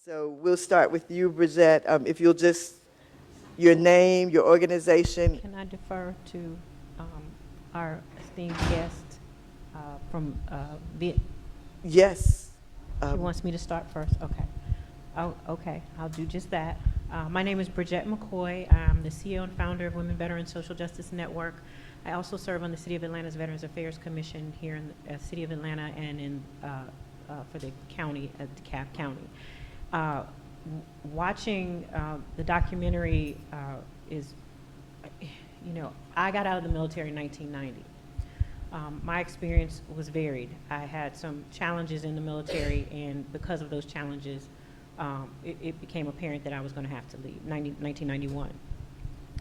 So we'll start with you, Bridget. If you'll just, your name, your organization. Can I defer to our esteemed guest from Viet? Yes. She wants me to start first? Okay. Oh, okay, I'll do just that. My name is Bridget McCoy. I'm the CEO and founder of Women Veterans Social Justice Network. I also serve on the City of Atlanta's Veterans Affairs Commission here in the City of Atlanta and in for the county, at DeKalb County. Watching the documentary is, you know, I got out of the military in 1990. My experience was varied. I had some challenges in the military, and because of those challenges, it became apparent that I was going to have to leave, 1991.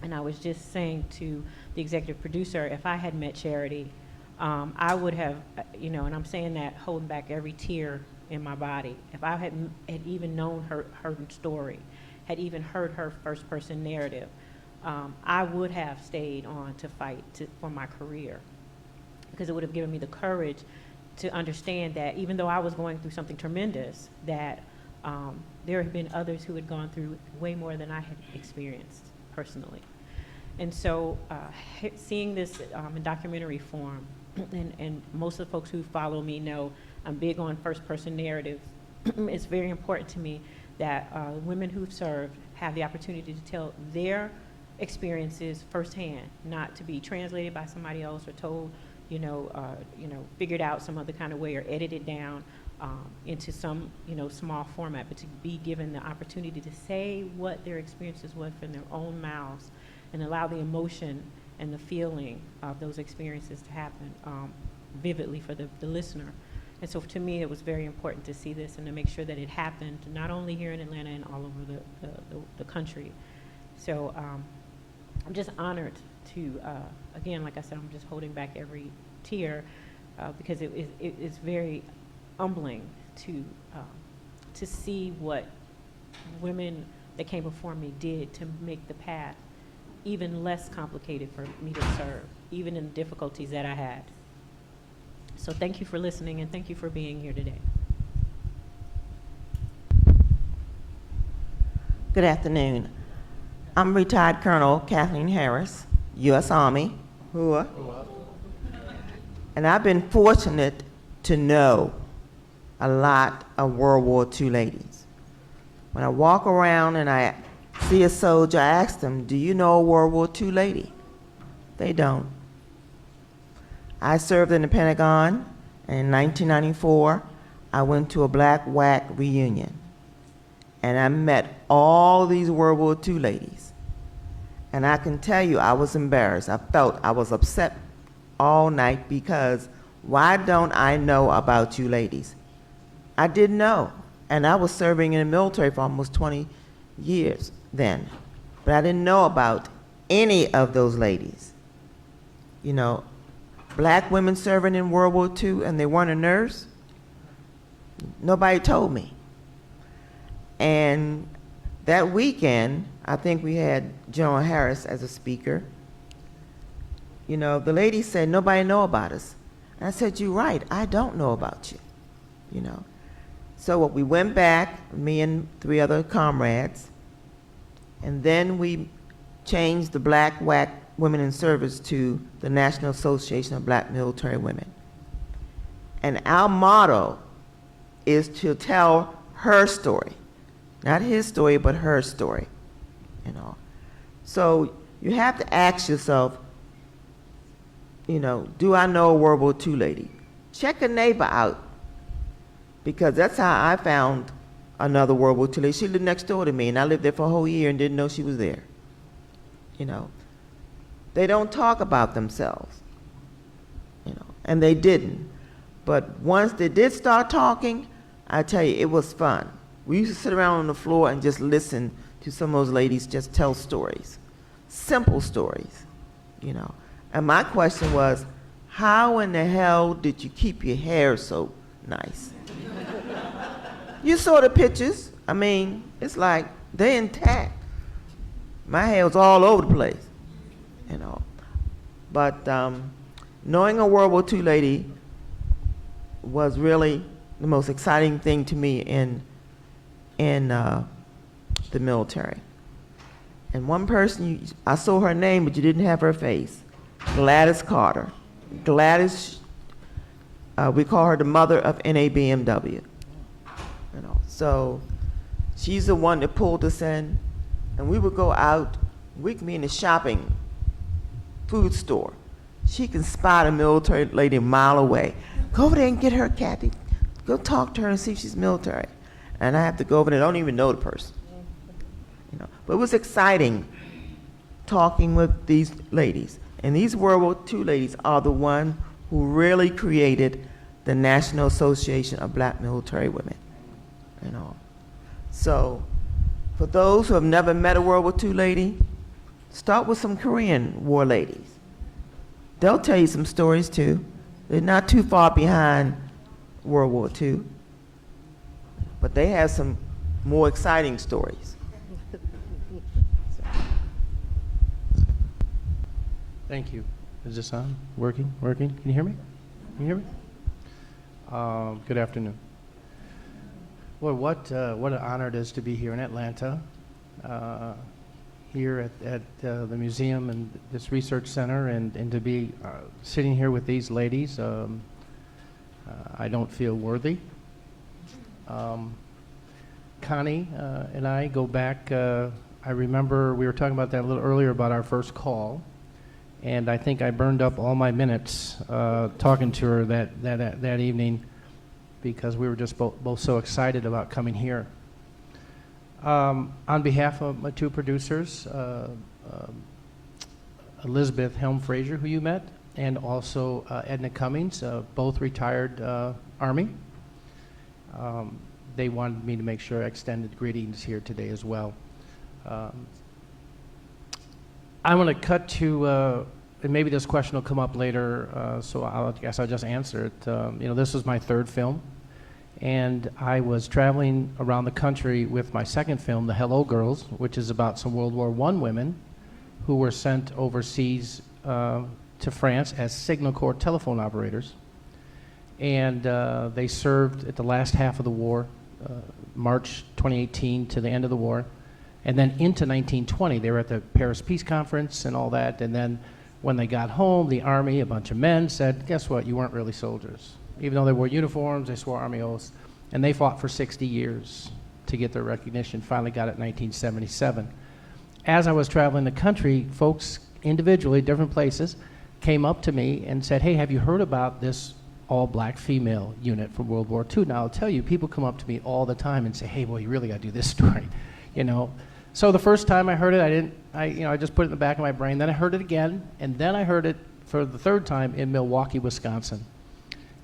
And I was just saying to the executive producer, if I had met Charity, I would have, you know, and I'm saying that holding back every tear in my body. If I had even known her story, had even heard her first person narrative, I would have stayed on to fight for my career, because it would have given me the courage to understand that even though I was going through something tremendous, that there have been others who had gone through way more than I had experienced personally. And so seeing this in documentary form, and most of the folks who follow me know I'm big on first person narrative. It's very important to me that women who've served have the opportunity to tell their experiences firsthand, not to be translated by somebody else or told, figured out some other kind of way or edited down into some, small format, but to be given the opportunity to say what their experiences were from their own mouths and allow the emotion and the feeling of those experiences to happen vividly for the listener. And so to me, it was very important to see this and to make sure that it happened not only here in Atlanta and all over the country. So I'm just honored to, again, like I said, I'm just holding back every tear because it's very humbling to see what women that came before me did to make the path even less complicated for me to serve, even in the difficulties that I had. So thank you for listening, and thank you for being here today. Good afternoon. I'm retired Colonel Kathleen Harris, U.S. Army, and I've been fortunate to know a lot of World War II ladies. When I walk around and I see a soldier, I ask them, do you know a World War II lady? They don't. I served in the Pentagon, and in 1994, I went to a Black WAC reunion, and I met all these World War II ladies. And I can tell you, I was embarrassed. I was upset all night because why don't I know about you ladies? I didn't know, and I was serving in the military for almost 20 years then, but I didn't know about any of those ladies. Black women serving in World War II and they weren't a nurse? Nobody told me. And that weekend, I think we had General Harris as a speaker. The lady said, nobody know about us. And I said, you're right, I don't know about you, So we went back, me and 3 other comrades, and then we changed the Black WAC Women in Service to the National Association of Black Military Women. And our motto is to tell her story, not his story, but her story, So you have to ask yourself, do I know a World War II lady? Check a neighbor out, because that's how I found another World War II lady. She lived next door to me, and I lived there for a whole year and didn't know she was there. They don't talk about themselves, and they didn't. But once they did start talking, I tell you, it was fun. We used to sit around on the floor and just listen to some of those ladies just tell stories, simple stories, And my question was, how in the hell did you keep your hair so nice? You saw the pictures. I mean, it's like they're intact. My hair was all over the place, But knowing a World War II lady was really the most exciting thing to me in in the military. And one person, I saw her name, but you didn't have her face. Gladys Carter. Gladys, we call her the mother of NABMW. You know, so she's the one that pulled us in, and we would go out. We could be in the shopping food store. She can spot a military lady a mile away. Go over there and get her, Kathy. Go talk to her and see if she's military. And I have to go over there. I don't even know the person. You know, but it was exciting talking with these ladies. And these World War II ladies are the one who really created the National Association of Black Military Women. You know, so for those who have never met a World War II lady, start with some Korean War ladies. They'll tell you some stories too. They're not too far behind World War II, but they have some more exciting stories. Thank you. Is this on? Working? Working? Can you hear me? Can you hear me? Good afternoon. Well, what an honor it is to be here in Atlanta, here at the museum and this research center, and to be sitting here with these ladies. I don't feel worthy. Connie and I go back. I remember we were talking about that a little earlier about our first call. And I think I burned up all my minutes talking to her that evening because we were just both so excited about coming here. On behalf of my two producers, Elizabeth Helm-Fraser, who you met, and also Edna Cummings, both retired Army, they wanted me to make sure I extended greetings here today as well. I'm going to cut to, and maybe this question will come up later, so I guess I'll just answer it. You know, this was my third film, and I was traveling around the country with my second film, The Hello Girls, which is about some World War I women who were sent overseas to France as Signal Corps telephone operators. And they served at the last half of the war, March 2018 to the end of the war. And then into 1920, they were at the Paris Peace Conference and all that. And then when they got home, the Army, a bunch of men, said, guess what, you weren't really soldiers. Even though they wore uniforms, they swore Army oaths. And they fought for 60 years to get their recognition, finally got it in 1977. As I was traveling the country, folks individually, different places, came up to me and said, hey, have you heard about this all-black female unit from World War II? Now, I'll tell you, people come up to me all the time and say, hey, boy, you really got to do this story, you know. So the first time I heard it, I just put it in the back of my brain. Then I heard it again, and then I heard it for the third time in Milwaukee, Wisconsin.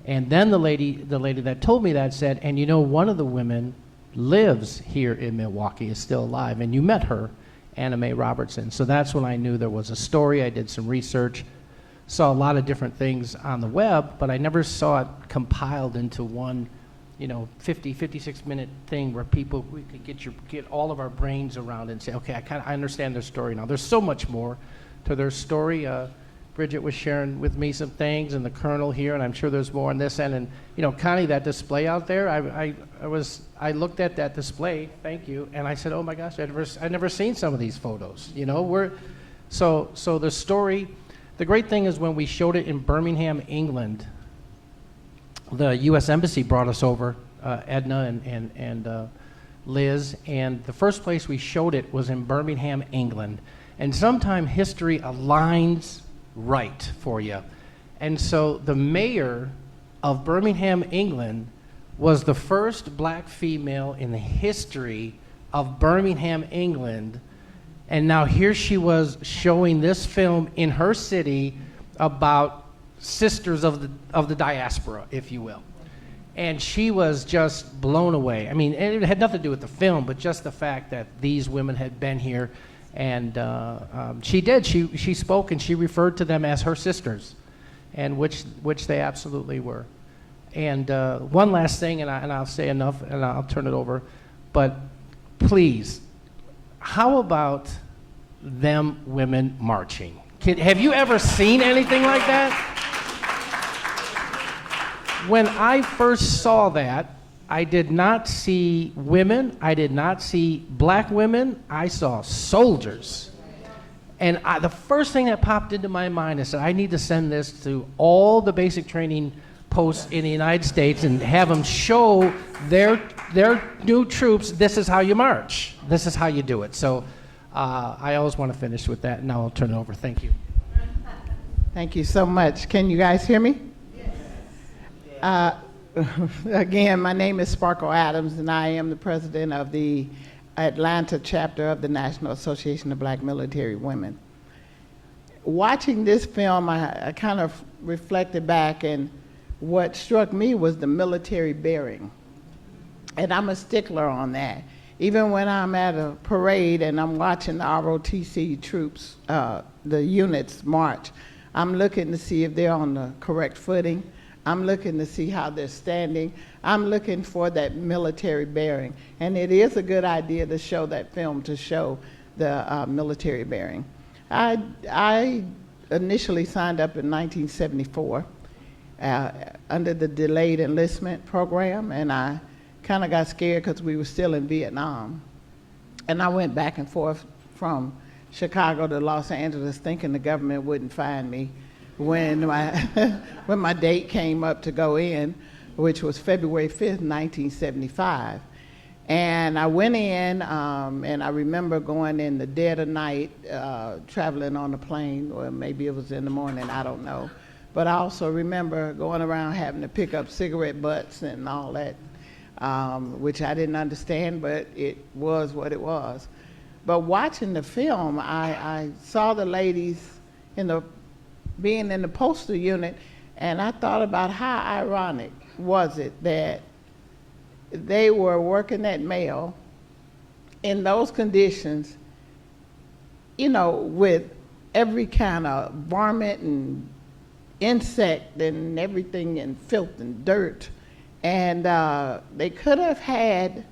And then the lady that told me that said, and you know, one of the women lives here in Milwaukee, is still alive, and you met her, Anna Mae Robertson. So that's when I knew there was a story. I did some research, saw a lot of different things on the web, but I never saw it compiled into one, you know, 56-minute thing where we could get all of our brains around and say, okay, I understand their story now. There's so much more to their story. Bridget was sharing with me some things, and the Colonel here, and I'm sure there's more on this end. And you know, Connie, that display out there, I looked at that display, thank you, and I said, oh my gosh, I'd never seen some of these photos. You know, so the story. The great thing is when we showed it in Birmingham, England, the U.S. Embassy brought us over, Edna and Liz, and the first place we showed it was in Birmingham, England. And sometimes history aligns right for you. And so the mayor of Birmingham, England, was the first black female in the history of Birmingham, England. And now here she was showing this film in her city about sisters of the diaspora, if you will. And she was just blown away. I mean, it had nothing to do with the film, but just the fact that these women had been here. And she spoke and she referred to them as her sisters, and which they absolutely were. And one last thing, and I'll say enough, and I'll turn it over, but please, how about them women marching? Have you ever seen anything like that? When I first saw that, I did not see women. I did not see black women. I saw soldiers. And the first thing that popped into my mind is that I need to send this to all the basic training posts in the United States and have them show their new troops, this is how you march. This is how you do it. So I always want to finish with that. Now I'll turn it over. Thank you. Thank you so much. Can you guys hear me? Yes. Again, my name is Sparkle Adams, and I am the president of the Atlanta chapter of the National Association of Black Military Women. Watching this film, I kind of reflected back, and what struck me was the military bearing. And I'm a stickler on that. Even when I'm at a parade and I'm watching the ROTC troops, the units march, I'm looking to see if they're on the correct footing. I'm looking to see how they're standing. I'm looking for that military bearing. And it is a good idea to show that film, to show the military bearing. I initially signed up in 1974 under the delayed enlistment program, and I kind of got scared because we were still in Vietnam. And I went back and forth from Chicago to Los Angeles thinking the government wouldn't find me when my date came up to go in, which was February 5th, 1975. And I went in, and I remember going in the dead of night, traveling on a plane, or maybe it was in the morning, I don't know. But I also remember going around having to pick up cigarette butts and all that, which I didn't understand, but it was what it was. But watching the film, I saw the ladies being in the postal unit, and I thought about how ironic was it that they were working that mail in those conditions, with every kind of varmint and insect and everything and filth and dirt. And they could have had,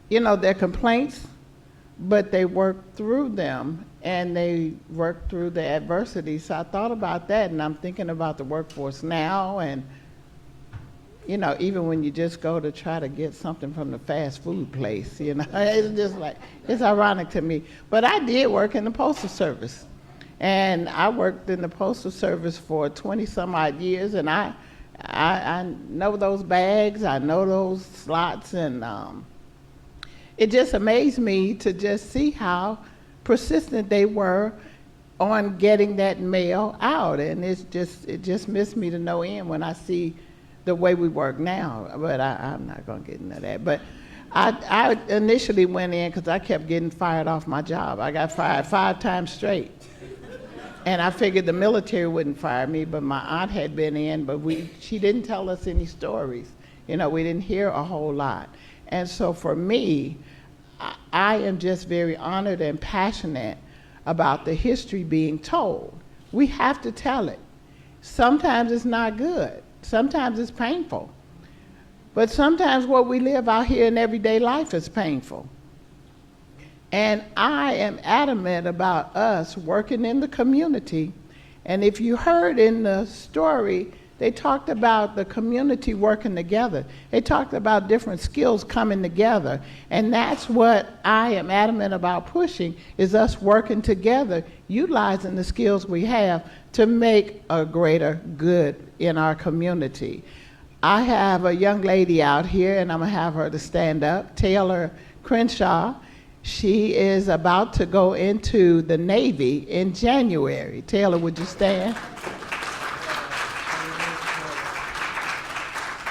their complaints, but they worked through them and they worked through the adversity. So I thought about that, and I'm thinking about the workforce now, and even when you just go to try to get something from the fast food place, it's just like, it's ironic to me. But I did work in the Postal Service, and I worked in the Postal Service for 20 some odd years, and I know those bags, I know those slots, and it just amazed me to just see how persistent they were on getting that mail out. And it just missed me to no end when I see the way we work now. But I'm not going to get into that. But I initially went in because I kept getting fired off my job. I got fired 5 times straight. And I figured the military wouldn't fire me, but my aunt had been in, but she didn't tell us any stories. We didn't hear a whole lot. And so for me, I am just very honored and passionate about the history being told. We have to tell it. Sometimes it's not good. Sometimes it's painful. But sometimes what we live out here in everyday life is painful. And I am adamant about us working in the community. And if you heard in the story, they talked about the community working together. They talked about different skills coming together. And that's what I am adamant about pushing, is us working together, utilizing the skills we have to make a greater good in our community. I have a young lady out here, and I'm going to have her to stand up, Taylor Crenshaw. She is about to go into the Navy in January. Taylor, would you stand?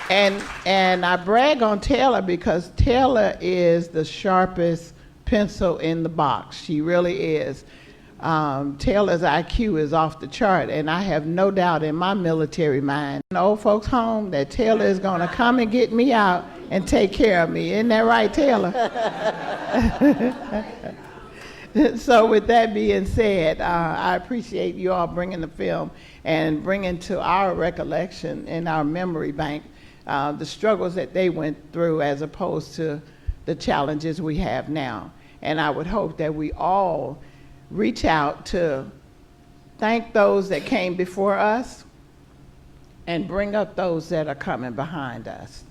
And I brag on Taylor because Taylor is the sharpest pencil in the box. She really is. Taylor's IQ is off the chart, and I have no doubt in my military mind, in the old folks' home, that Taylor is going to come and get me out and take care of me. Isn't that right, Taylor? So with that being said, I appreciate you all bringing the film and bringing to our recollection in our memory bank the struggles that they went through as opposed to the challenges we have now. And I would hope that we all reach out to thank those that came before us and bring up those that are coming behind us.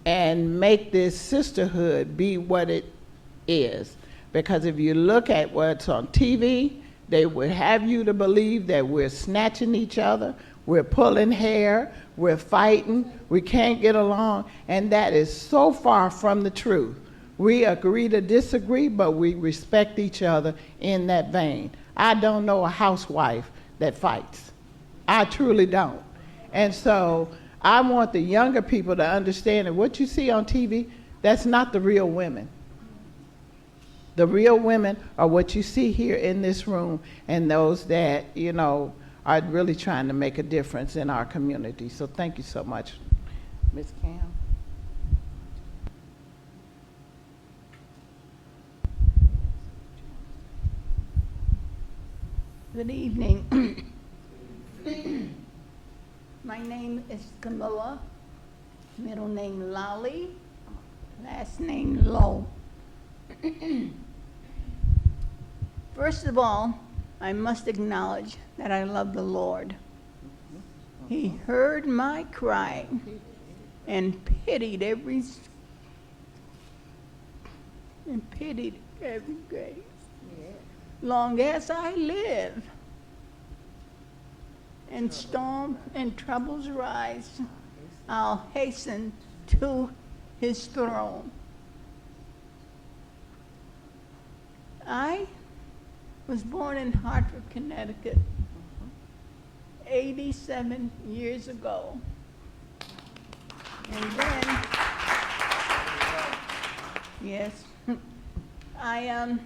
and make this sisterhood be what it is. Because if you look at what's on TV, they would have you to believe that we're snatching each other, we're pulling hair, we're fighting, we can't get along, and that is so far from the truth. We agree to disagree, but we respect each other in that vein. I don't know a housewife that fights. I truly don't. And so I want the younger people to understand that what you see on TV, that's not the real women. The real women are what you see here in this room, and those that, you know, are really trying to make a difference in our community. So thank you so much, Ms. Cam. Good evening. My name is Camilla, middle name Lolly, last name Lowe. First of all, I must acknowledge that I love the Lord. He heard my cry and pitied every grace. Long as I live, and storm and troubles rise, I'll hasten to his throne. I was born in Hartford, Connecticut, 87 years ago. And then, yes, I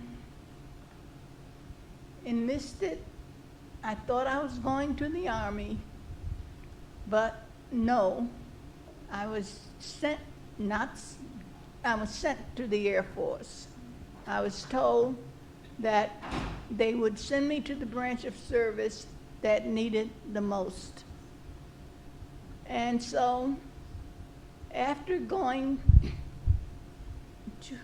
enlisted. I thought I was going to the Army, but no, I was sent to the Air Force. I was told that they would send me to the branch of service that needed the most. And so, after going to,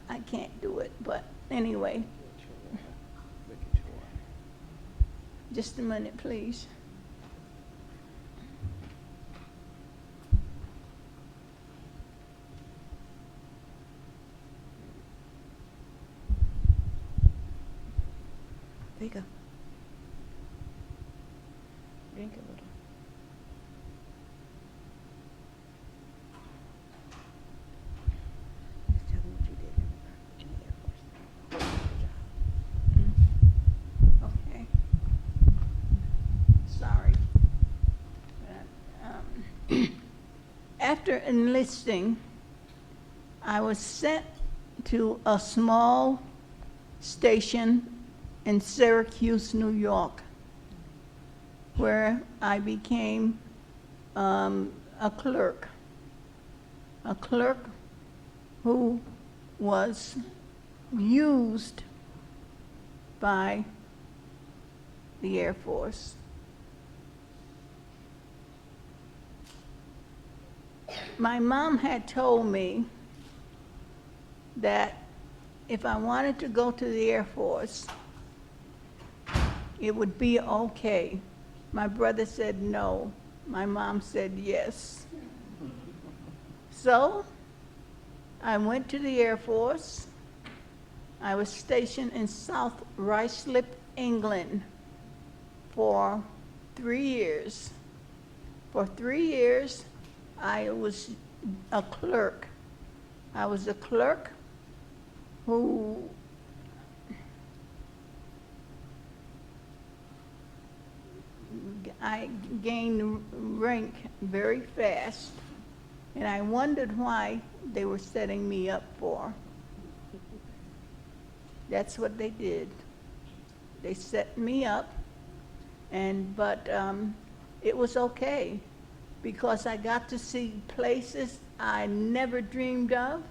I can't do it, but anyway. Just a minute, please. There you go. Drink a little. Just tell them what you did in the Air Force. Good job. Okay. Sorry. After enlisting, I was sent to a small station in Syracuse, New York, where I became a clerk who was used by the Air Force. My mom had told me that if I wanted to go to the Air Force, it would be okay. My brother said no. My mom said yes. So I went to the Air Force. I was stationed in South Ruislip, England for 3 years. For 3 years, I was a clerk. I was a clerk who I gained rank very fast, and I wondered why they were setting me up for. That's what they did. They set me up, but it was okay because I got to see places I never dreamed of.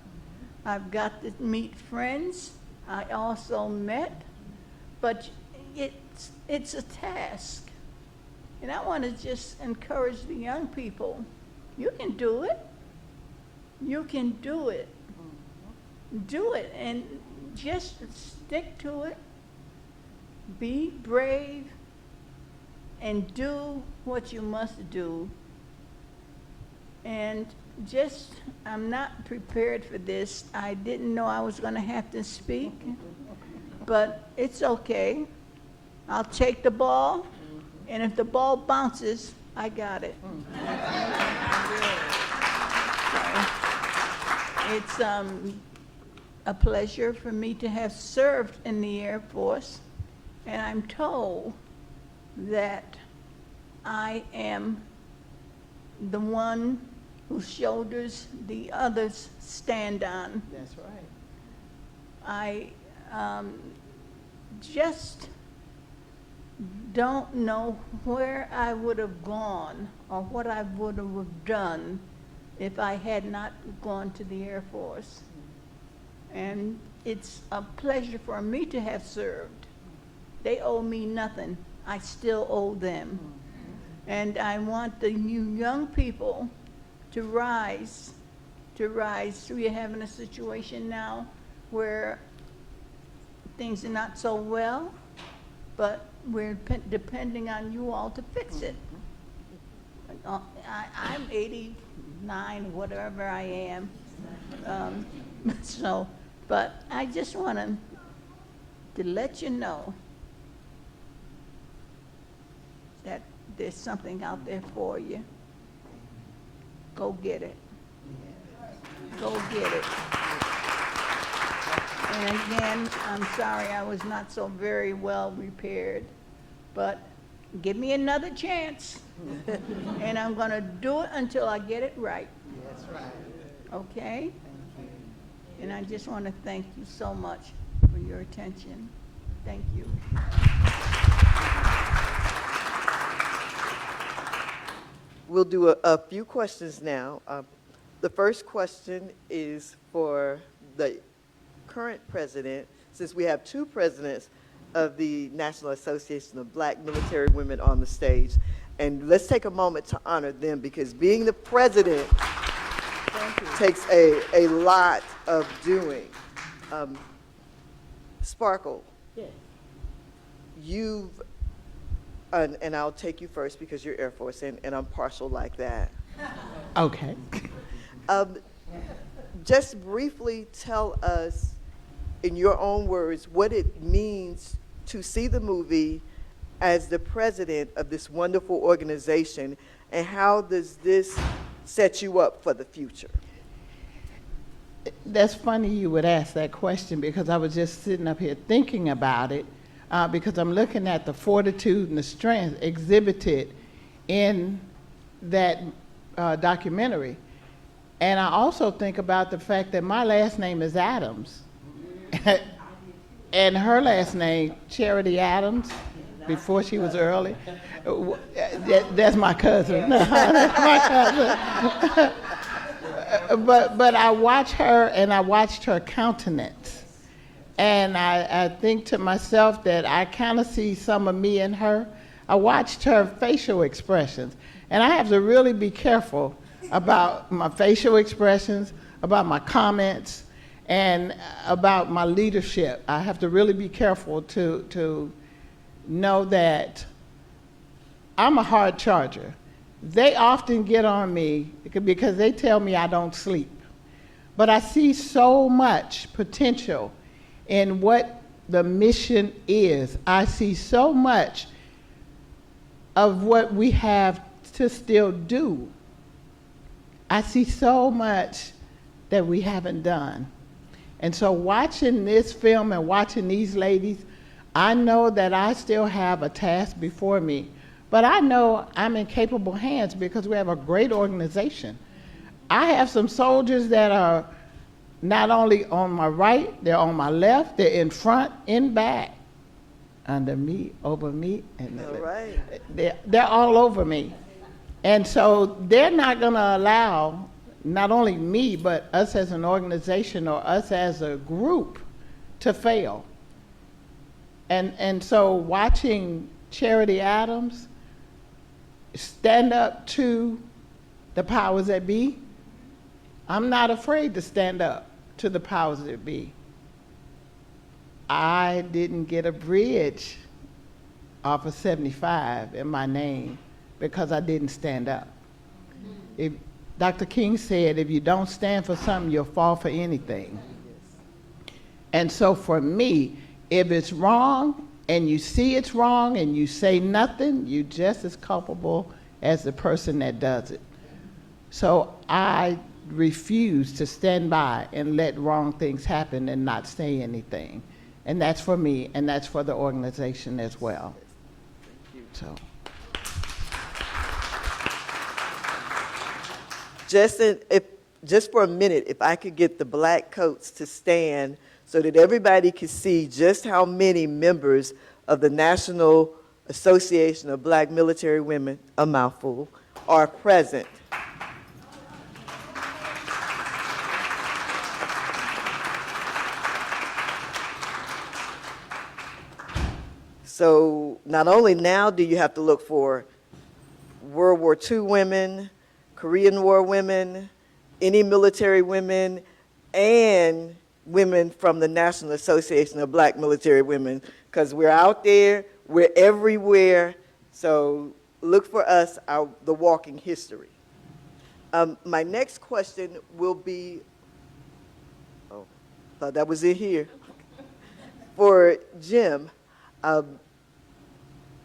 I've got to meet friends I also met, but it's a task. And I want to just encourage the young people. You can do it. You can do it. Do it and just stick to it. Be brave and do what you must do And just, I'm not prepared for this. I didn't know I was going to have to speak, but it's okay. I'll take the ball, and if the ball bounces, I got it. So, it's a pleasure for me to have served in the Air Force, and I'm told that I am the one whose shoulders the others stand on. That's right. I just don't know where I would have gone or what I would have done if I had not gone to the Air Force. And it's a pleasure for me to have served. They owe me nothing. I still owe them. And I want the new young people to rise. We're having a situation now where things are not so well, but we're depending on you all to fix it. I'm 89, whatever I am. But I just want to let you know that there's something out there for you. Go get it. Go get it. And again, I'm sorry I was not so very well prepared, but give me another chance. And I'm going to do it until I get it right. That's right. Okay? And I just want to thank you so much for your attention. Thank you. We'll do a few questions now. The first question is for the current president, since we have two presidents of the National Association of Black Military Women on the stage. And let's take a moment to honor them, because being the president takes a lot of doing. Sparkle, Yes. you've, and I'll take you first because you're Air Force, and I'm partial like that. Okay. Just briefly tell us, in your own words, what it means to see the movie as the president of this wonderful organization, and how does this set you up for the future? That's funny you would ask that question, because I was just sitting up here thinking about it, because I'm looking at the fortitude and the strength exhibited in that documentary. And I also think about the fact that my last name is Adams. And her last name, Charity Adams, before she was early. That's my cousin. That's my cousin. But I watch her, and I watched her countenance. And I think to myself that I kind of see some of me in her. I watched her facial expressions. And I have to really be careful about my facial expressions, about my comments, and about my leadership. I have to really be careful to know that I'm a hard charger. They often get on me because they tell me I don't sleep. But I see so much potential in what the mission is. I see so much of what we have to still do. I see so much that we haven't done. And so watching this film and watching these ladies, I know that I still have a task before me, but I know I'm in capable hands because we have a great organization. I have some soldiers that are not only on my right, they're on my left, they're in front, in back, under me, over me, and All right. they're all over me. And so they're not going to allow not only me, but us as an organization or us as a group to fail. And so watching Charity Adams stand up to the powers that be, I'm not afraid to stand up to the powers that be. I didn't get a bridge off of 75 in my name because I didn't stand up. Dr. King said, if you don't stand for something, you'll fall for anything. And so for me, if it's wrong and you see it's wrong and you say nothing, you're just as culpable as the person that does it. So I refuse to stand by and let wrong things happen and not say anything. And that's for me, and that's for the organization as well. So. Just for a minute, if I could get the black coats to stand so that everybody could see just how many members of the National Association of Black Military Women, a mouthful, are present. So not only now do you have to look for World War II women, Korean War women, any military women, and women from the National Association of Black Military Women, because we're out there, we're everywhere, so look for us, the walking history. My next question will be, oh, thought that was in here. For Jim,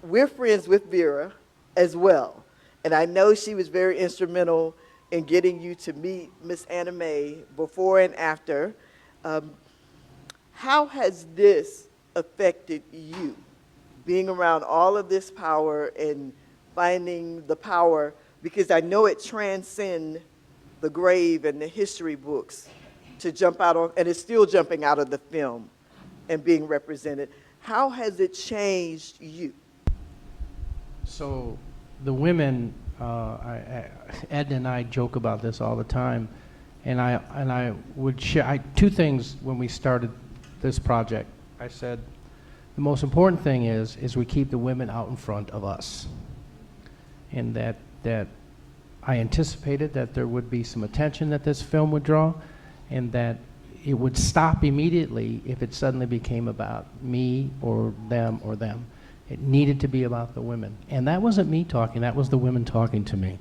we're friends with Vera as well. And I know she was very instrumental in getting you to meet Miss Anna Mae before and after. How has this affected you, being around all of this power and finding the power? Because I know it transcends the grave and the history books to jump out on, and it's still jumping out of the film and being represented. How has it changed you? So the women, Ed and I joke about this all the time, and I would share two things when we started this project. I said, the most important thing is we keep the women out in front of us, and that I anticipated that there would be some attention that this film would draw, and that it would stop immediately if it suddenly became about me or them or them. It needed to be about the women. And that wasn't me talking, that was the women talking to me.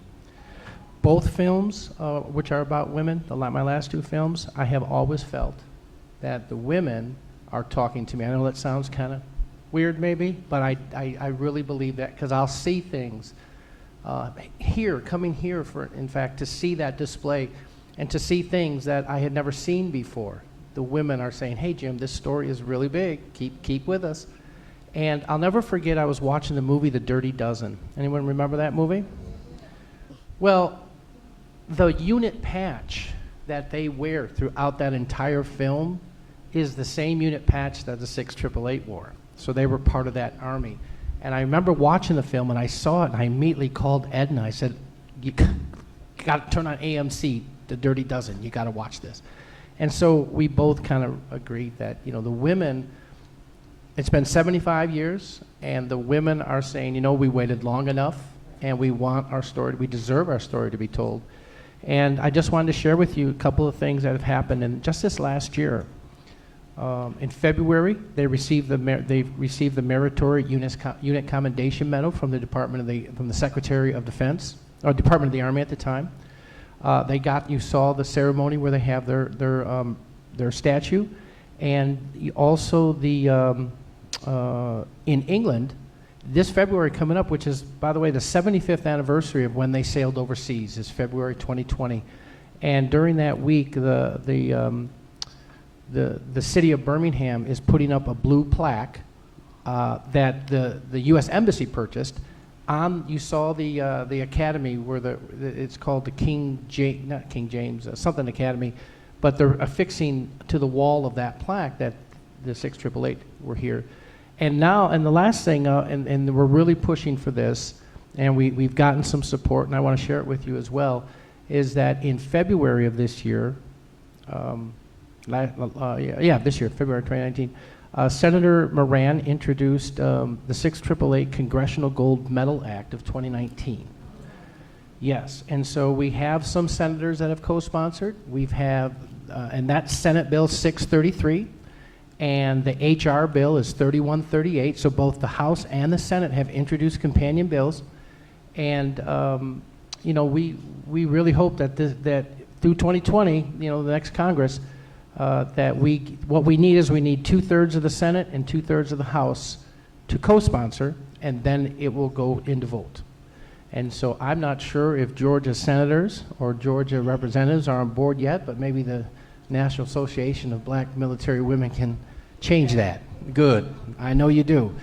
Both films, which are about women, my last two films, I have always felt that the women are talking to me. I know that sounds kind of weird maybe, but I really believe that, because I'll see things coming here, in fact, to see that display and to see things that I had never seen before. The women are saying, hey Jim, this story is really big, keep with us. And I'll never forget, I was watching the movie The Dirty Dozen. Anyone remember that movie? Well, the unit patch that they wear throughout that entire film is the same unit patch that the 6888 wore. So they were part of that army. And I remember watching the film and I saw it and I immediately called Ed and I said, you got to turn on AMC, The Dirty Dozen, you got to watch this. And so we both kind of agreed that, the women, it's been 75 years, and the women are saying, we waited long enough, and we want our story, we deserve our story to be told. And I just wanted to share with you a couple of things that have happened in just this last year. In February, they received the Meritorious Unit Commendation Medal from the Secretary of Defense, or Department of the Army at the time. You saw the ceremony where they have their statue, and also in England, this February coming up, which is, by the way, the 75th anniversary of when they sailed overseas, is February 2020. And during that week, the city of Birmingham is putting up a blue plaque that the U.S. Embassy purchased. You saw the academy where it's called the not King James, something Academy, but they're affixing to the wall of that plaque that the 6888 were here. And now, and the last thing, and we're really pushing for this, and we've gotten some support, and I want to share it with you as well, is that in February of this year, this year, February 2019, Senator Moran introduced the 6888 Congressional Gold Medal Act of 2019. Yes, and so we have some senators that have co-sponsored. And that's Senate Bill 633, and the HR bill is 3138. So both the House and the Senate have introduced companion bills, and you know, we really hope that that through 2020, you know, the next Congress, that what we need is we need 2/3 of the Senate and 2/3 of the House to co-sponsor, and then it will go into vote. And so I'm not sure if Georgia senators or Georgia representatives are on board yet, but maybe the National Association of Black Military Women can change that. Good. I know you do.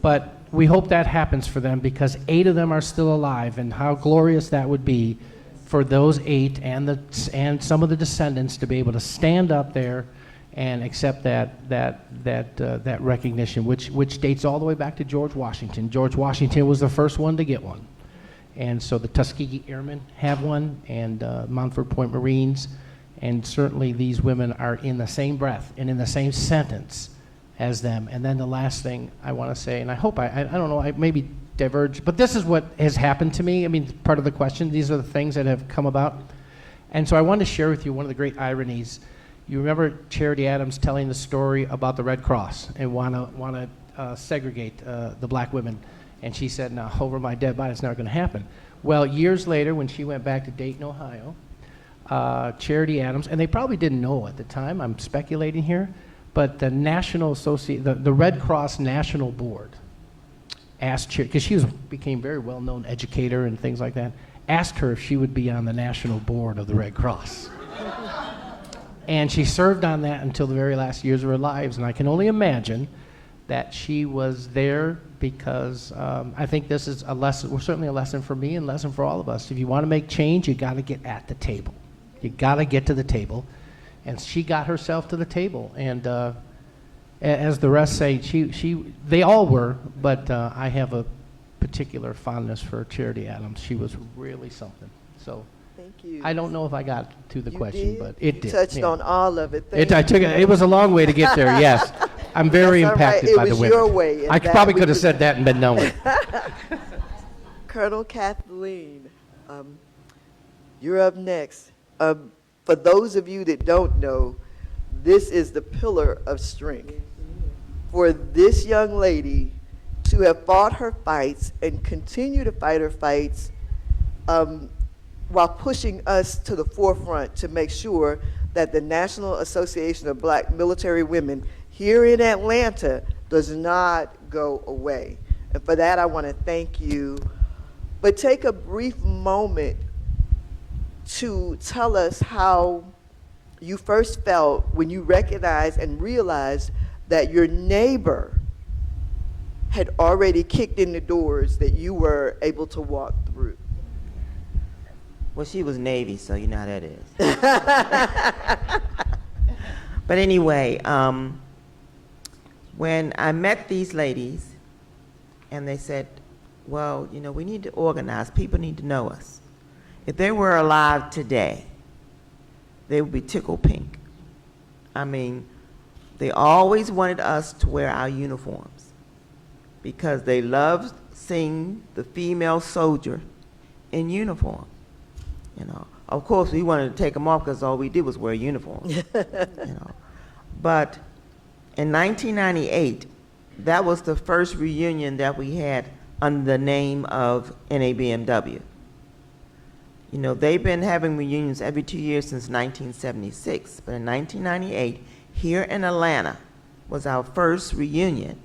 But we hope that happens for them, because 8 of them are still alive, and how glorious that would be for those 8 and some of the descendants to be able to stand up there and accept that recognition, which dates all the way back to George Washington. George Washington was the first one to get one. And so the Tuskegee Airmen have one, and Montford Point Marines, and certainly these women are in the same breath and in the same sentence as them. And then the last thing I want to say, and I hope I don't know, I maybe diverge, but this is what has happened to me. I mean, part of the question, these are the things that have come about. And so I wanted to share with you one of the great ironies. You remember Charity Adams telling the story about the Red Cross and want to segregate the black women. And she said, no, over my dead body, it's not going to happen. Well, years later, when she went back to Dayton, Ohio, Charity Adams, and they probably didn't know at the time, I'm speculating here, but the the Red Cross National Board asked Charity, because she became very well-known educator and things like that, asked her if she would be on the national board of the Red Cross. And she served on that until the very last years of her lives, and I can only imagine that she was there because I think this is a lesson, well, certainly a lesson for me and a lesson for all of us. If you want to make change, you got to get at the table. You got to get to the table. And she got herself to the table. And as the rest say, they all were, but I have a particular fondness for Charity Adams. She was really something. So Thank you. I don't know if I got to the You question, did? but it You did. touched yeah. on all of it. It was a long way to get there, yes. I'm very That's all right. impacted It by the was women. your way, and I that probably we could have could- said that and been done with. Colonel Kathleen, you're up next. For those of you that don't know, this is the pillar of strength. For this young lady to have fought her fights and continue to fight her fights while pushing us to the forefront to make sure that the National Association of Black Military Women here in Atlanta does not go away. And for that, I want to thank you. But take a brief moment to tell us how you first felt when you recognized and realized that your neighbor had already kicked in the doors that you were able to walk through. Well, she was Navy, so you know how that is. But anyway, when I met these ladies, and they said, well, you know, we need to organize. People need to know us. If they were alive today, they would be tickled pink. I mean, they always wanted us to wear our uniforms because they loved seeing the female soldier in uniform. You know, of course, we wanted to take them off because all we did was wear uniforms. You know, but in 1998, that was the first reunion that we had under the name of NABMW. You know, they've been having reunions every 2 years since 1976, but in 1998, here in Atlanta was our first reunion.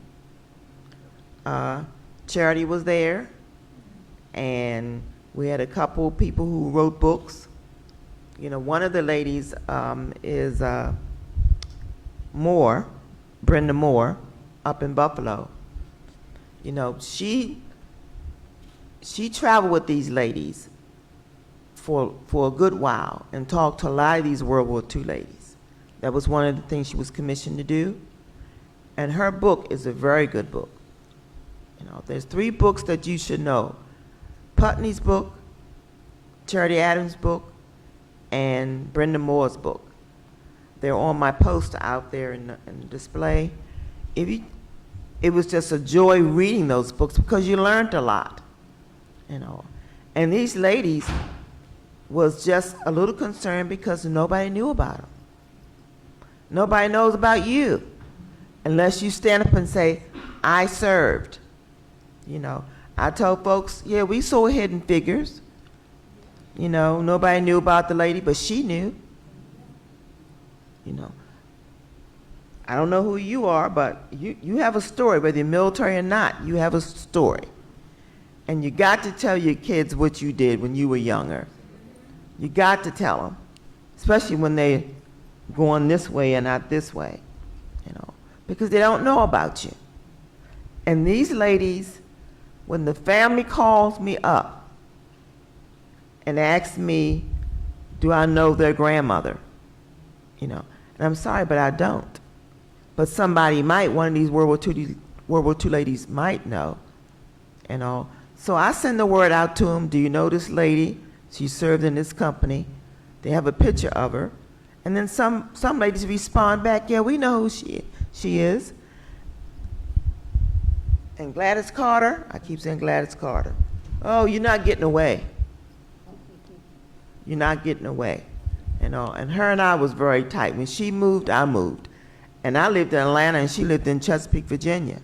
Charity was there, and we had a couple people who wrote books. You know, one of the ladies is Moore, Brenda Moore, up in Buffalo. You know, she traveled with these ladies for a good while and talked to a lot of these World War II ladies. That was one of the things she was commissioned to do. And her book is a very good book. You know, there's 3 books that you should know. Putney's book, Charity Adams' book, and Brenda Moore's book. They're on my poster out there in the display. It was just a joy reading those books because you learned a lot, you know. And these ladies was just a little concerned because nobody knew about them. Nobody knows about you unless you stand up and say, I served. You know, I told folks, yeah, we saw Hidden Figures. You know, nobody knew about the lady, but she knew. You know, I don't know who you are, but you have a story, whether you're military or not, you have a story. And you got to tell your kids what you did when you were younger. You got to tell them, especially when they're going this way and not this way, you know, because they don't know about you. And these ladies, when the family calls me up and asks me, do I know their grandmother? You know, and I'm sorry, but I don't. But somebody might, one of these World War II ladies might know, you know. So I send the word out to them, do you know this lady? She served in this company. They have a picture of her. And then some ladies respond back, yeah, we know who she is. And Gladys Carter, I keep saying Gladys Carter. Oh, you're not getting away. You're not getting away. You know, and her and I was very tight. When she moved, I moved. And I lived in Atlanta and she lived in Chesapeake, Virginia.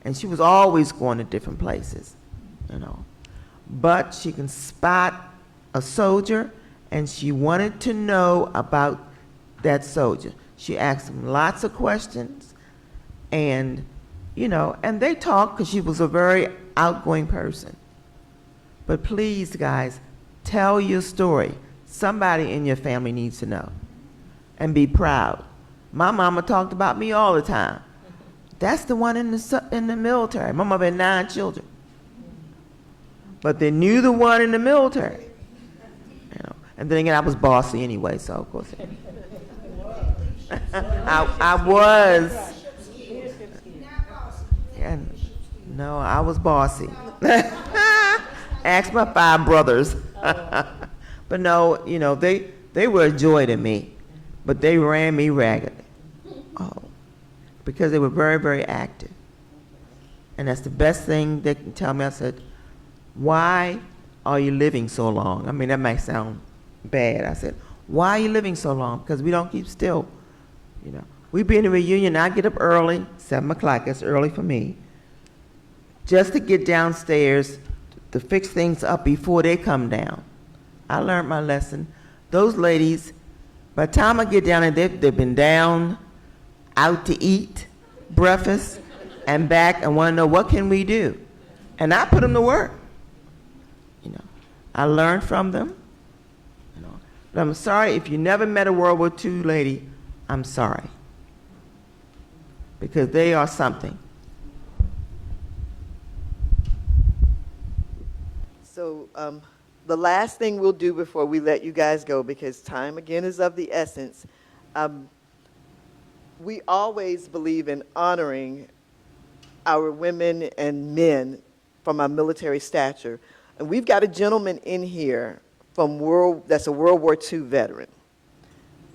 And she was always going to different places, you know. But she can spot a soldier and she wanted to know about that soldier. She asked him lots of questions and, you know, and they talked because she was a very outgoing person. But please, guys, tell your story. Somebody in your family needs to know and be proud. My mama talked about me all the time. That's the one in the military. My mama had 9 children. But they knew the one in the military. You know, and then again, I was bossy anyway, so of course. I was. Yeah, no, I was bossy. Ask my 5 brothers. But no, you know, they were a joy to me, but they ran me ragged. Oh, because they were very, very active. And that's the best thing they can tell me. I said, why are you living so long? I mean, that might sound bad. I said, why are you living so long? Because we don't keep still. You know, we be in a reunion, I get up early, 7 o'clock, that's early for me, just to get downstairs to fix things up before they come down. I learned my lesson. Those ladies, by the time I get down there, they've been down, out to eat breakfast, and back, and want to know what can we do. And I put them to work. You know, I learned from them. You know, but I'm sorry if you never met a World War II lady. I'm sorry, because they are something. So the last thing we'll do before we let you guys go, because time again is of the essence, we always believe in honoring our women and men from our military stature. And we've got a gentleman in here that's a World War II veteran.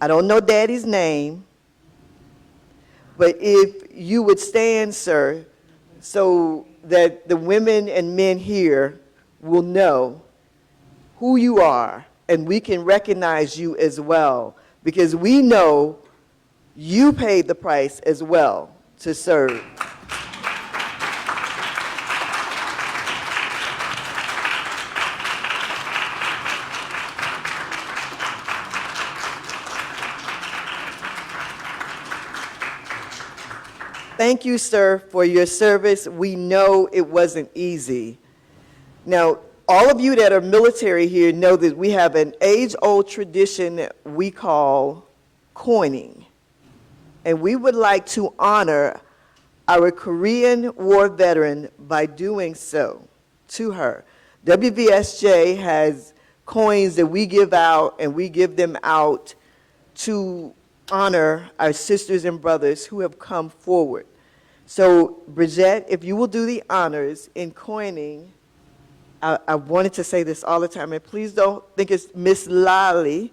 I don't know Daddy's name, but if you would stand, sir, so that the women and men here will know who you are and we can recognize you as well, because we know you paid the price as well to serve. Thank you, sir, for your service. We know it wasn't easy. Now, all of you that are military here know that we have an age-old tradition we call coining. And we would like to honor our Korean War veteran by doing so to her. WVSJ has coins that we give out, and we give them out to honor our sisters and brothers who have come forward. So, Bridget, if you will do the honors in coining, I wanted to say this all the time, and please don't think it's Miss Lally,